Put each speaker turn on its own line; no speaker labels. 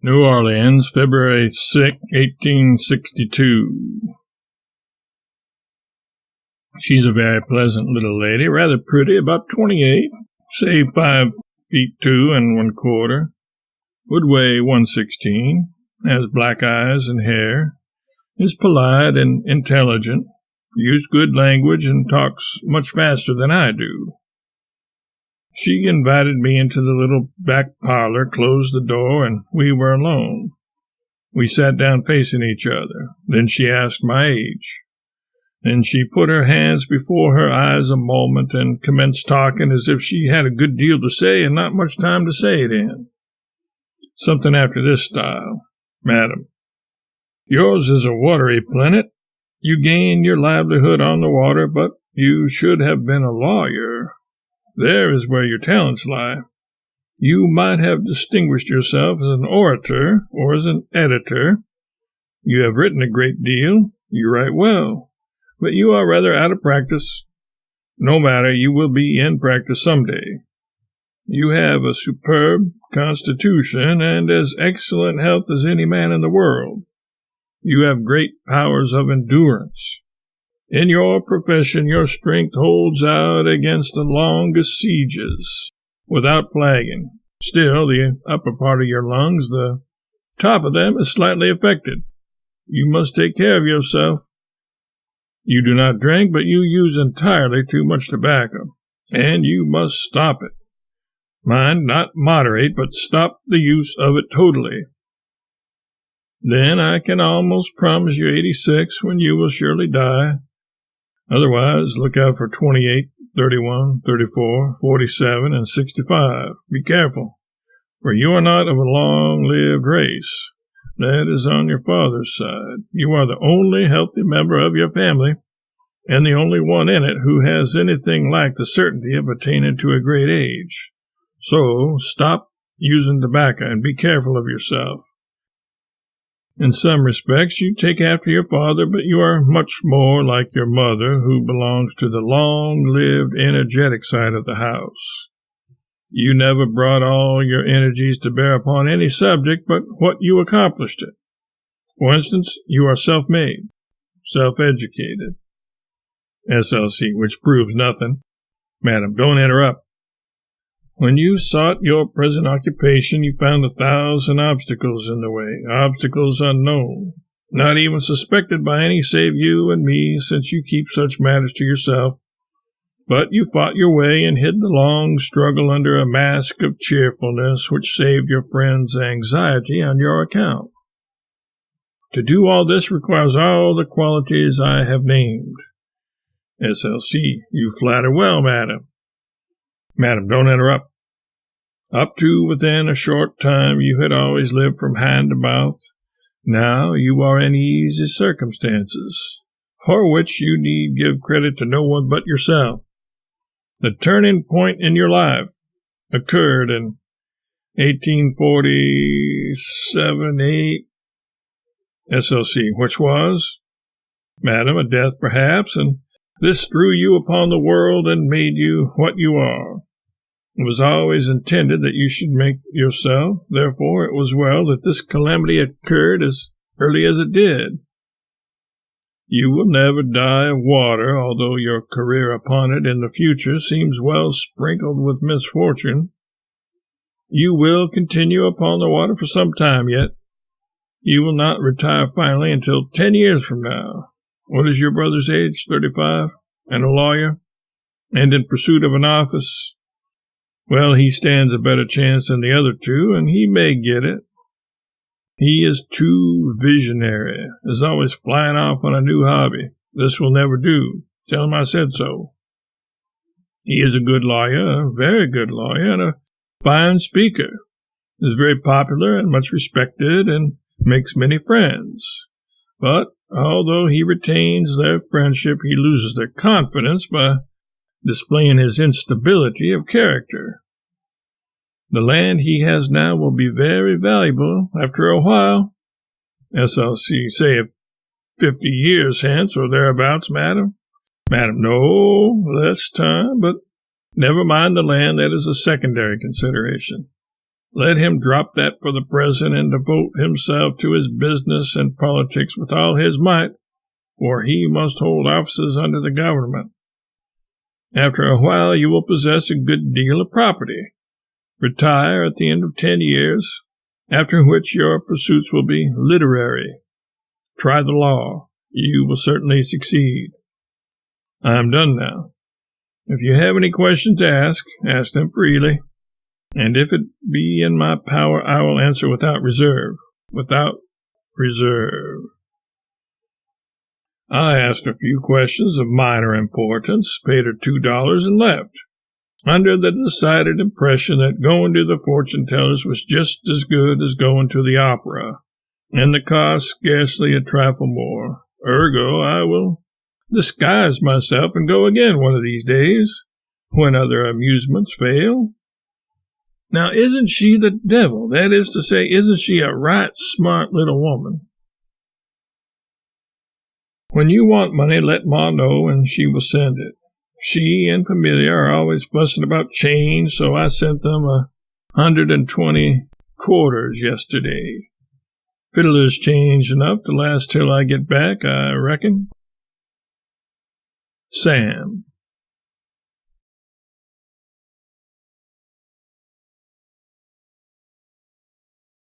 New Orleans, February 6, 1862. She's a very pleasant little lady, rather pretty, about 28, say 5 feet 2 1/4, would weigh 116, has black eyes and hair, is polite and intelligent, uses good language and talks much faster than I do. She invited me into the little back parlor, closed the door, and we were alone. We sat down facing each other. Then she asked my age. Then she put her hands before her eyes a moment and commenced talking as if she had a good deal to say and not much time to say it in. Something after this style. Madam, yours is a watery planet. You gain your livelihood on the water, but you should have been a lawyer. There is where your talents lie. You might have distinguished yourself as an orator or as an editor. You have written a great deal. You write well. But you are rather out of practice. No matter, you will be in practice some day. You have a superb constitution and as excellent health as any man in the world. You have great powers of endurance. In your profession, your strength holds out against the longest sieges, without flagging. Still, the upper part of your lungs, the top of them, is slightly affected. You must take care of yourself. You do not drink, but you use entirely too much tobacco, and you must stop it. Mind, not moderate, but stop the use of it totally. Then I can almost promise you 86 when you will surely die. Otherwise, look out for 28, 31, 34, 47, and 65. Be careful, for you are not of a long-lived race. That is on your father's side. You are the only healthy member of your family, and the only one in it who has anything like the certainty of attaining to a great age. So, stop using tobacco and be careful of yourself. In some respects, you take after your father, but you are much more like your mother, who belongs to the long-lived, energetic side of the house. You never brought all your energies to bear upon any subject but what you accomplished it. For instance, you are self-made, self-educated. SLC, which proves nothing. Madam, don't interrupt. When you sought your present occupation, you found 1,000 obstacles in the way, obstacles unknown, not even suspected by any save you and me, since you keep such matters to yourself. But you fought your way and hid the long struggle under a mask of cheerfulness which saved your friends' anxiety on your account. To do all this requires all the qualities I have named. SLC, you flatter well, madam. Madam, don't interrupt. Up to within a short time you had always lived from hand to mouth. Now you are in easy circumstances, for which you need give credit to no one but yourself. The turning point in your life occurred in 1847-8. SLC, which was? Madam, a death perhaps, and this threw you upon the world and made you what you are. It was always intended that you should make yourself, therefore it was well that this calamity occurred as early as it did. You will never die of water, although your career upon it in the future seems well sprinkled with misfortune. You will continue upon the water for some time yet. You will not retire finally until 10 years from now. What is your brother's age? 35? And a lawyer? And in pursuit of an office? Well, he stands a better chance than the other two, and he may get it. He is too visionary, is always flying off on a new hobby. This will never do. Tell him I said so. He is a good lawyer, a very good lawyer, and a fine speaker. Is very popular and much respected, and makes many friends. But although he retains their friendship, he loses their confidence by displaying his instability of character. The land he has now will be very valuable after a while. SLC, say 50 years hence or thereabouts, madam. Madam, no, less time, but never mind the land, that is a secondary consideration. Let him drop that for the present and devote himself to his business and politics with all his might, for he must hold offices under the government. After a while you will possess a good deal of property. Retire at the end of 10 years, after which your pursuits will be literary. Try the law. You will certainly succeed. I am done now. If you have any questions to ask them freely, and if it be in my power, I will answer without reserve. Without reserve. I asked a few questions of minor importance, paid her $2, and left, under the decided impression that going to the fortune-teller's was just as good as going to the opera, and the cost scarcely a trifle more. Ergo, I will disguise myself and go again one of these days, when other amusements fail. Now, isn't she the devil? That is to say, isn't she a right smart little woman? When you want money, let Ma know, and she will send it. She and Familia are always fussing about change, so I sent them 120 quarters yesterday. Fiddler's change enough to last till I get back, I reckon. Sam.